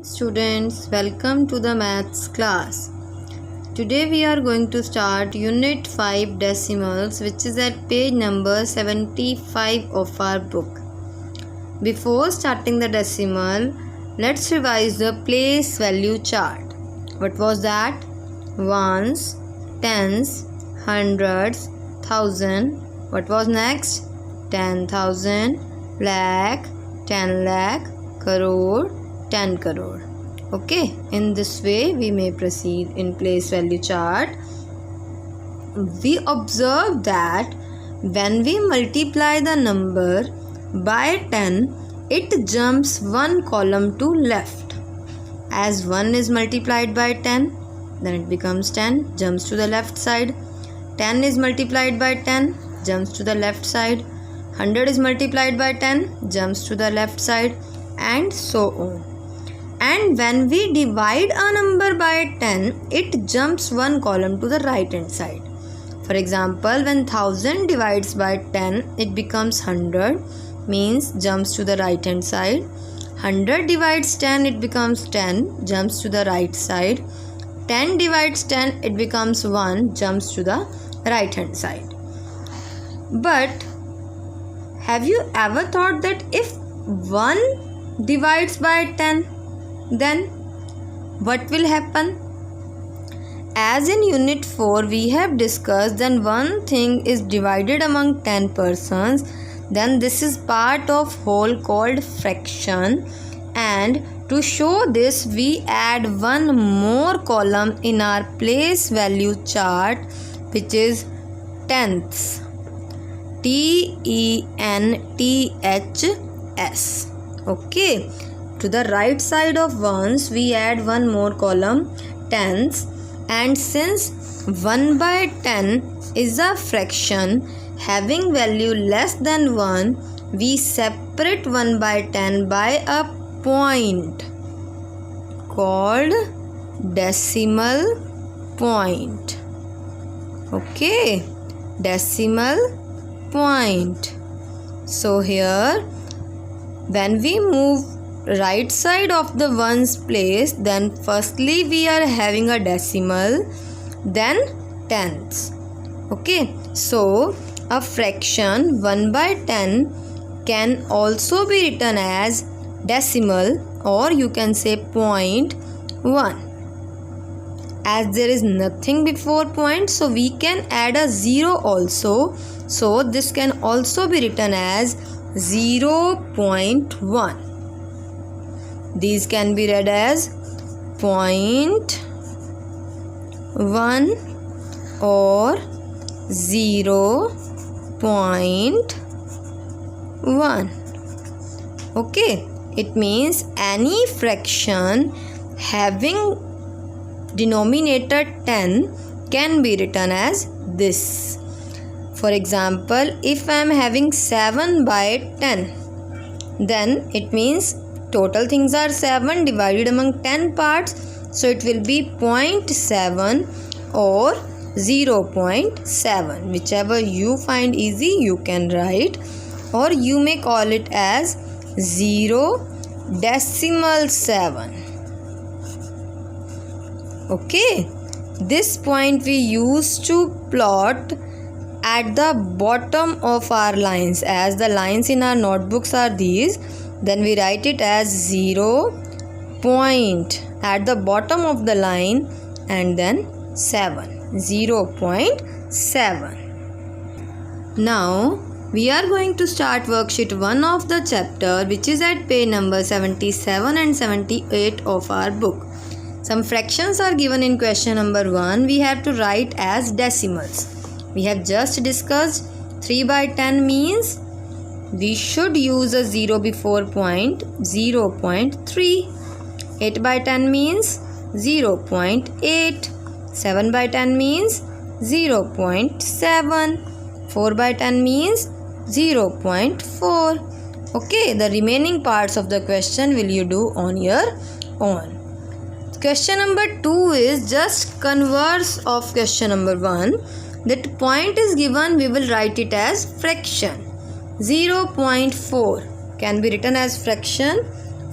Students, welcome to the maths class. Today we are going to start unit 5 decimals, which is at page number 75 of our book. Before starting the decimal, let's revise the place value chart. What was that? Ones, tens, hundreds, thousand. What was next? 10,000, lakh, 10 lakh, crore, 10 crore. Okay, in this way we may proceed in place value chart. We observe that when we multiply the number by 10, it jumps one column to left. As 1 is multiplied by 10, then it becomes 10, jumps to the left side. 10 is multiplied by 10, jumps to the left side. 100 is multiplied by 10, jumps to the left side, and so on. And when we divide a number by 10, it jumps one column to the right hand side. For example, when 1000 divides by 10, it becomes 100, means jumps to the right hand side. 100 divides 10, it becomes 10, jumps to the right side. 10 divides 10, it becomes 1, jumps to the right hand side. But have you ever thought that if 1 divides by 10, then what will happen? As in unit 4 we have discussed, then one thing is divided among 10 persons, then this is part of whole called fraction, and to show this we add one more column in our place value chart, which is tenths. TENTHS. Okay, to the right side of ones we add one more column, tenths, and since 1 by 10 is a fraction having value less than 1, we separate 1 by 10 by a point called decimal point. Okay, decimal point. So here when we move right side of the ones place, then firstly we are having a decimal, then tenths. Okay, so a fraction 1 by 10 can also be written as decimal, or you can say 0.1. As there is nothing before point, so we can add a 0 also, so this can also be written as 0.1. These can be read as 0.1 or 0.1. Okay, it means any fraction having denominator 10 can be written as this. For example, if I am having 7 by 10, then it means total things are 7 divided among 10 parts, so it will be 0.7 or 0.7. Whichever you find easy you can write, or you may call it as 0.7. Okay, this point we use to plot at the bottom of our lines. As the lines in our notebooks are these, then we write it as 0 point at the bottom of the line and then 7, 0.7. Now we are going to start worksheet 1 of the chapter, which is at page number 77 and 78 of our book. Some fractions are given in question number 1. We have to write as decimals. We have just discussed 3 by 10 means we should use a 0 before point, 0.3. 8 by 10 means 0.8. 7 by 10 means 0.7. 4 by 10 means 0.4. Okay, the remaining parts of the question will you do on your own. Question number 2 is just converse of question number 1. That point is given, we will write it as fraction. 0.4 can be written as fraction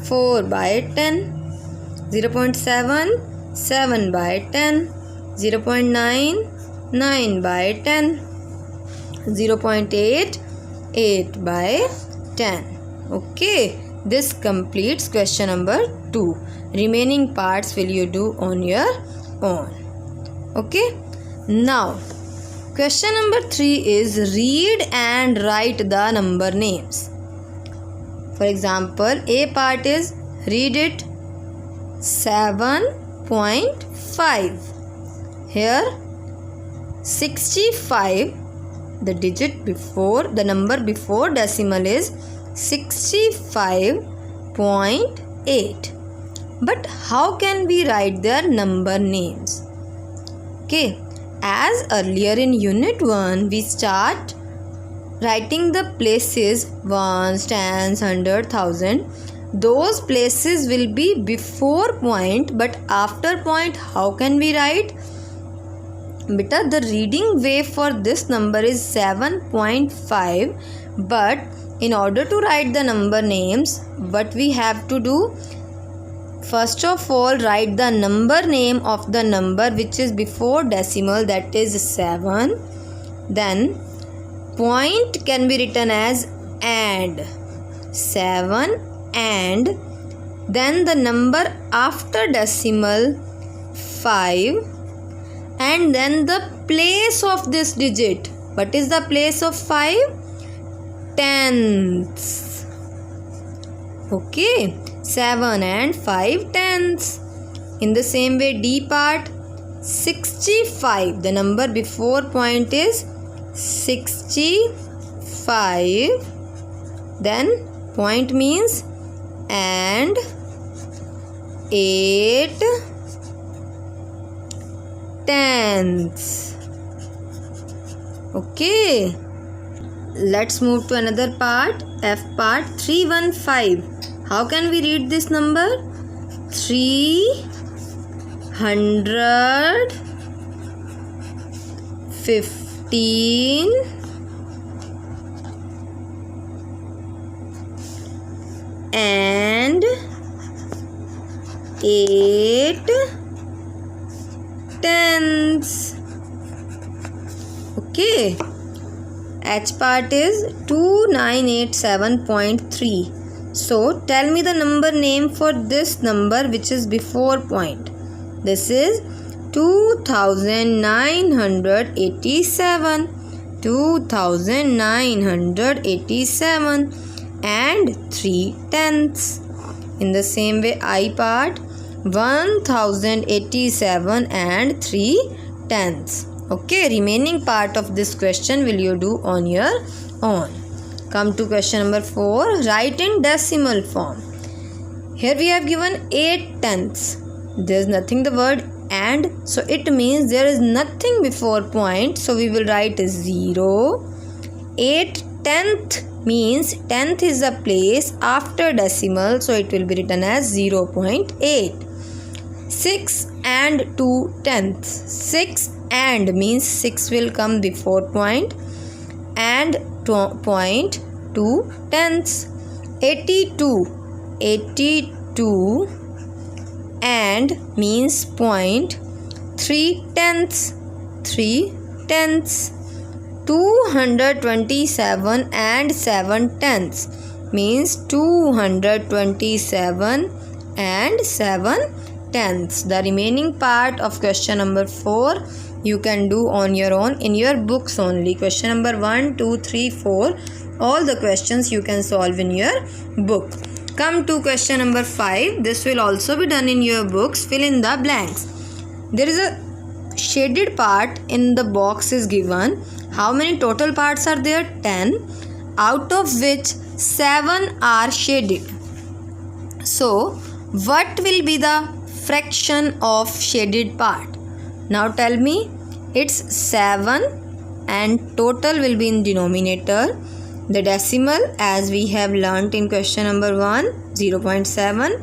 4 by 10. 0.7, 7 by 10, 0.9, 9 by 10, 0.8, 8 by 10. Okay, this completes question number 2. Remaining parts will you do on your own. Okay, now question number 3 is read and write the number names. For example, A part is read it 7.5. Here 65, the digit before, the number before decimal is 65.8. But how can we write their number names? Okay, as earlier in unit 1 we start writing the places ones, tens, 100, 1000. Those places will be before point, but after point how can we write? Beta, the reading way for this number is 7.5, but in order to write the number names, what we have to do? First of all, write the number name of the number which is before decimal, that is 7. Then point can be written as and, 7 and, then the number after decimal 5, and then the place of this digit. What is the place of 5? Tenths. Okay, 7 and 5 tenths. In the same way, D part 65. The number before point is 65. Then point means and 8 tenths. Okay, let's move to another part. F part 315. How can we read this number? 315 and 8 tenths. Okay, H part is 2987.3. So tell me the number name for this number which is before point. This is 2987. 2987 and 3 tenths. In the same way, I part 1087 and 3 tenths. Okay, remaining part of this question will you do on your own. Come to question number 4. Write in decimal form. Here we have given 8 tenths. There is nothing the word and, so it means there is nothing before point. So we will write 0. 8 tenth means tenth is the place after decimal. So it will be written as 0.8. 6 and 2 tenths. 6 and means 6 will come before point and point 2 tenths. 82 and means point 3 tenths. 3 tenths. 227 and 7 tenths means 227 and 7 tenths. The remaining part of question number 4 you can do on your own in your books only. Question number 1, 2, 3, 4. All the questions you can solve in your book. Come to question number 5. This will also be done in your books. Fill in the blanks. There is a shaded part in the box is given. How many total parts are there? 10. Out of which 7 are shaded. So, what will be the fraction of shaded part? Now tell me. It's 7 and total will be in denominator. The decimal as we have learnt in question number 1, 0.7.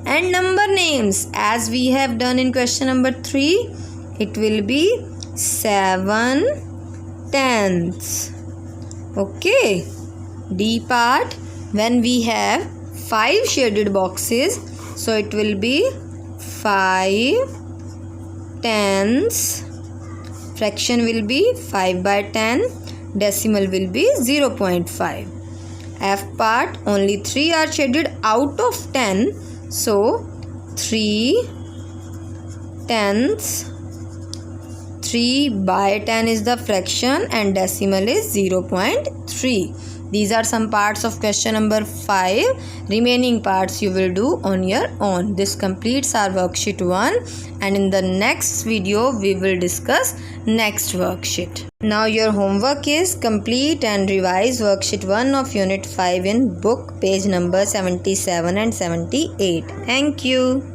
And number names as we have done in question number 3, it will be 7 tenths. Okay. D part, when we have 5 shaded boxes, so it will be 5 tenths. Fraction will be 5/10. Decimal will be 0.5. F part, only 3 are shaded out of 10. So 3 tenths. 3/10 is the fraction and decimal is 0.3. These are some parts of question number 5. Remaining parts you will do on your own. This completes our worksheet 1, and in the next video we will discuss next worksheet. Now your homework is complete and revise worksheet 1 of unit 5 in book, page number 77 and 78. Thank you.